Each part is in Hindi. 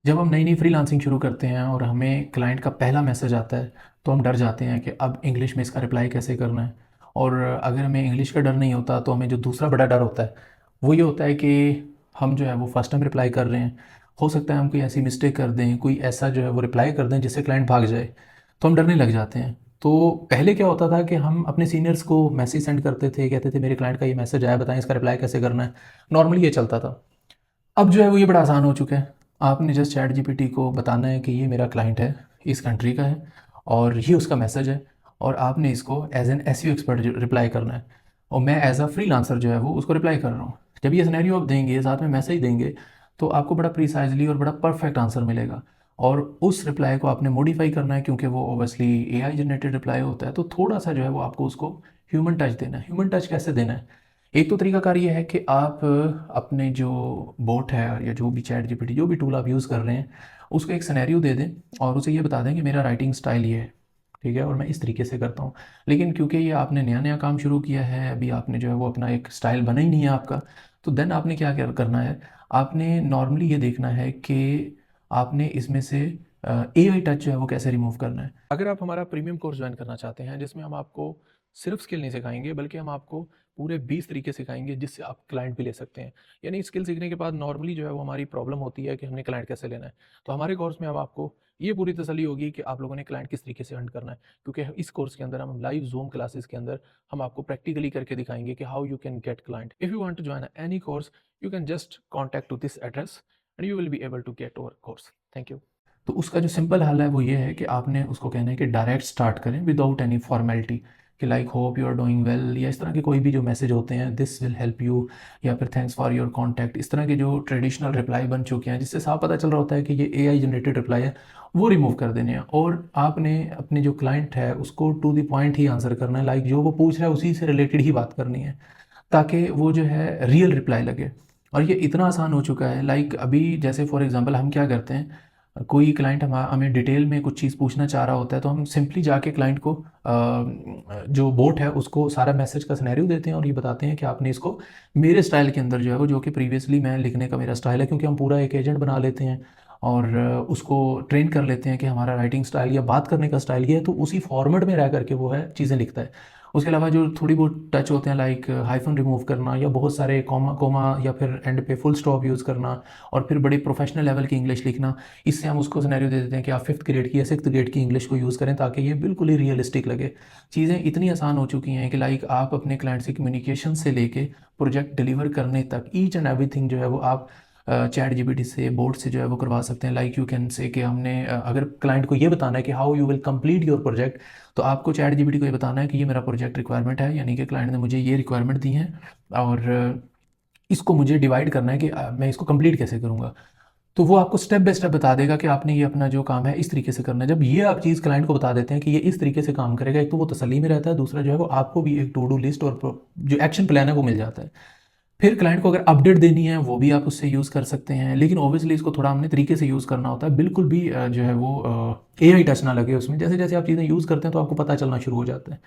जब हम नई नई फ्रीलांसिंग शुरू करते हैं और हमें क्लाइंट का पहला मैसेज आता है तो हम डर जाते हैं कि अब इंग्लिश में इसका रिप्लाई कैसे करना है। और अगर हमें इंग्लिश का डर नहीं होता तो हमें जो दूसरा बड़ा डर होता है वो ये होता है कि हम जो है वो फर्स्ट टाइम रिप्लाई कर रहे हैं। हो सकता है हम कोई ऐसी मिस्टेक कर दें, कोई ऐसा जो है वो रिप्लाई कर दें जिससे क्लाइंट भाग जाए, तो हम डरने लग जाते हैं। तो पहले क्या होता था कि हम अपने सीनियर्स को मैसेज सेंड करते थे, कहते थे मेरे क्लाइंट का ये मैसेज आया, बताएं इसका रिप्लाई कैसे करना है। नॉर्मली ये चलता था। अब जो है वो ये बड़ा आसान हो चुका है। आपने जस्ट चैट जीपीटी को बताना है कि ये मेरा क्लाइंट है, इस कंट्री का है, और ये उसका मैसेज है, और आपने इसको as an SEO expert reply करना है, और मैं एज अ फ्रीलांसर जो है वो उसको रिप्लाई कर रहा हूँ। जब ये सिनेरियो आप देंगे, साथ में मैसेज देंगे, तो आपको बड़ा प्रिसाइजली और बड़ा परफेक्ट आंसर मिलेगा। और उस रिप्लाई को आपने मॉडिफाई करना है, क्योंकि वो ओबियसली एआई जनरेटेड रिप्लाई होता है, तो थोड़ा सा जो है वो आपको उसको ह्यूमन टच देना है। ह्यूमन टच कैसे देना है? एक तो तरीकाकार ये है कि आप अपने जो बोट है या जो भी चैट जीपीटी जो भी टूल आप यूज़ कर रहे हैं उसको एक सिनेरियो दे दें और उसे ये बता दें कि मेरा राइटिंग स्टाइल ये है, ठीक है, और मैं इस तरीके से करता हूँ। लेकिन क्योंकि ये आपने नया नया काम शुरू किया है, अभी आपने जो है वो अपना एक स्टाइल बना ही नहीं है आपका, तो देन आपने क्या करना है, आपने नॉर्मली ये देखना है कि आपने इसमें से एआई टच जो है वो कैसे रिमूव करना है। अगर आप हमारा प्रीमियम कोर्स ज्वाइन करना चाहते हैं जिसमें हम आपको सिर्फ स्किल नहीं सिखाएंगे बल्कि हम आपको पूरे 20 तरीके सिखाएंगे जिससे आप क्लाइंट भी ले सकते हैं। यानी स्किल सीखने के बाद नॉर्मली जो है वो हमारी प्रॉब्लम होती है कि हमने क्लाइंट कैसे लेना है। तो हमारे कोर्स में अब आपको ये पूरी तसल्ली होगी कि आप लोगों ने क्लाइंट किस तरीके से हंट करना है, क्योंकि इस कोर्स के अंदर हम लाइव जूम क्लासेस के अंदर हम आपको प्रैक्टिकली करके दिखाएंगे कि how you can get client. If you want to join any course you can just contact to this address and you will be able to get over course. Thank you. तो उसका जो सिंपल हल है वो ये है कि आपने उसको कहना है कि डायरेक्ट स्टार्ट करें विदाउट एनी फॉर्मेलिटी, कि like hope you are doing well, या इस तरह के कोई भी जो मैसेज होते हैं, दिस विल हेल्प यू, या फिर थैंक्स फॉर योर कॉन्टैक्ट, इस तरह के जो ट्रेडिशनल रिप्लाई बन चुके हैं जिससे साफ पता चल रहा होता है कि ये एआई जनरेटेड रिप्लाई है, वो रिमूव कर देने हैं। और आपने अपने जो क्लाइंट है उसको टू द पॉइंट ही आंसर करना है, लाइक जो वो पूछ रहा है उसी से रिलेटेड ही बात करनी है, ताकि वो जो है रियल रिप्लाई लगे। और ये इतना आसान हो चुका है, लाइक अभी जैसे फॉर एग्जांपल हम क्या करते हैं, कोई क्लाइंट हमें डिटेल में कुछ चीज़ पूछना चाह रहा होता है तो हम सिंपली जाके क्लाइंट को जो बोट है उसको सारा मैसेज का सिनेरियो देते हैं और ये बताते हैं कि आपने इसको मेरे स्टाइल के अंदर जो है वो, जो कि प्रीवियसली मैं लिखने का मेरा स्टाइल है, क्योंकि हम पूरा एक एजेंट बना लेते हैं और उसको ट्रेन कर लेते हैं कि हमारा राइटिंग स्टाइल या बात करने का स्टाइल ये है, तो उसी फॉर्मेट में रह करके वो है चीज़ें लिखता है। उसके अलावा जो थोड़ी बहुत टच होते हैं, लाइक हाइफन रिमूव करना या बहुत सारे कॉमा कोमा या फिर एंड पे फुल स्टॉप यूज़ करना और फिर बड़े प्रोफेशनल लेवल की इंग्लिश लिखना, इससे हम उसको सिनेरियो दे देते हैं कि आप फिफ्थ ग्रेड की या सिक्स्थ ग्रेड की इंग्लिश को यूज़ करें ताकि ये बिल्कुल ही रियलिस्टिक लगे। चीज़ें इतनी आसान हो चुकी हैं कि लाइक आप अपने क्लाइंट से कम्युनिकेशन से लेके प्रोजेक्ट डिलीवर करने तक ईच एंड एवरीथिंग जो है वो आप चैट जीपीटी से, बोर्ड से जो है वो करवा सकते हैं। लाइक यू कैन से कि हमने अगर क्लाइंट को ये बताना है कि how you will complete your project, तो आपको चैट जीपीटी को ये बताना है कि ये मेरा प्रोजेक्ट रिक्वायरमेंट है, यानी कि क्लाइंट ने मुझे ये रिक्वायरमेंट दी है और इसको मुझे डिवाइड करना है कि मैं इसको कंप्लीट कैसे करूँगा। तो वो आपको स्टेप बाय स्टेप बता देगा कि आपने ये अपना जो काम है इस तरीके से करना है। जब ये आप चीज़ क्लाइंट को बता देते हैं कि ये इस तरीके से काम करेगा, एक तो वो तसल्ली में रहता है, दूसरा जो है वो आपको भी एक टू डू लिस्ट और जो एक्शन प्लान है वो मिल जाता है। फिर क्लाइंट को अगर अपडेट देनी है वो भी आप उससे यूज़ कर सकते हैं, लेकिन ऑब्वियसली इसको थोड़ा हमने तरीके से यूज़ करना होता है, बिल्कुल भी जो है वो एआई टच ना लगे उसमें। जैसे जैसे आप चीज़ें यूज़ करते हैं तो आपको पता चलना शुरू हो जाता है।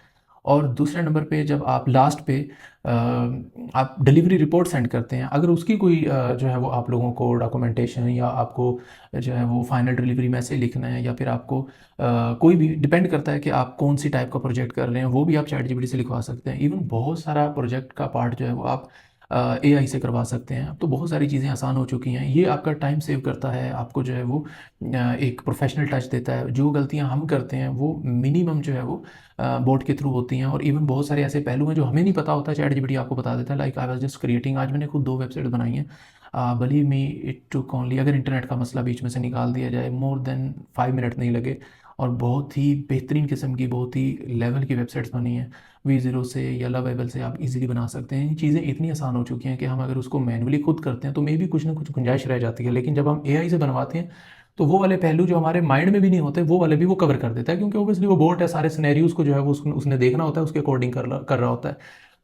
और दूसरे नंबर पे जब आप लास्ट पे आप डिलीवरी रिपोर्ट सेंड करते हैं, अगर उसकी कोई जो है वो आप लोगों को डॉक्यूमेंटेशन या आपको जो है वो फाइनल डिलीवरी मैसेज लिखना है, या फिर आपको कोई भी डिपेंड करता है कि आप कौन सी टाइप का प्रोजेक्ट कर रहे हैं, वो भी आप चैट जीपीटी से लिखवा सकते हैं। इवन बहुत सारा प्रोजेक्ट का पार्ट जो है वो आप एआई से करवा सकते हैं। अब तो बहुत सारी चीज़ें आसान हो चुकी हैं, ये आपका टाइम सेव करता है, आपको जो है वो एक प्रोफेशनल टच देता है। जो गलतियां हम करते हैं वो मिनिमम जो है वो बोर्ड के थ्रू होती हैं, और इवन बहुत सारे ऐसे पहलू हैं जो हमें नहीं पता होता, चैट जीपीटी आपको बता देता है। Like I was just creating, आज मैंने खुद 2 वेबसाइट बनाई हैं। Believe me it took only, अगर इंटरनेट का मसला बीच में से निकाल दिया जाए, मोर देन 5 मिनट नहीं लगे, और बहुत ही बेहतरीन किस्म की, बहुत ही लेवल की वेबसाइट्स बनी हैं। V0 से या लवेबल से आप इजीली बना सकते हैं। ये चीज़ें इतनी आसान हो चुकी हैं कि हम अगर उसको मैनुअली खुद करते हैं तो मे भी कुछ ना कुछ गुंजाइश रह जाती है, लेकिन जब हम एआई से बनवाते हैं तो वो वाले पहलू जो हमारे माइंड में भी नहीं होते वो वाले भी वो कवर कर देता है, क्योंकि ऑब्वियसली वो बोट है, सारे सिनेरियोज को जो है वो उसने देखना होता है, उसके अकॉर्डिंग कर रहा होता है।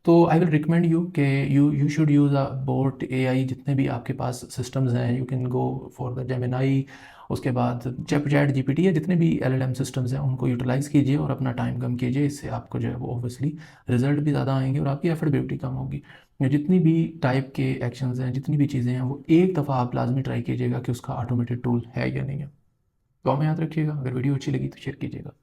तो आई विल रिकमेंड यू कि you should use a boat AI, जितने भी आपके पास सिस्टम्स हैं, you can go for the Gemini, उसके बाद चैट जीपीटी, या जितने भी एलएलएम सिस्टम्स हैं उनको यूटिलाइज़ कीजिए और अपना टाइम कम कीजिए। इससे आपको जो है वो ऑब्वियसली रिजल्ट भी ज़्यादा आएंगे और आपकी एफर्डेबिलिटी कम होगी। जितनी भी टाइप के एक्शंस हैं, जितनी भी चीज़ें हैं, वो एक दफ़ा आप लाजमी ट्राई कीजिएगा कि उसका ऑटोमेटेड टूल है या नहीं है। तो हमें याद रखिएगा, अगर वीडियो अच्छी लगी तो शेयर कीजिएगा।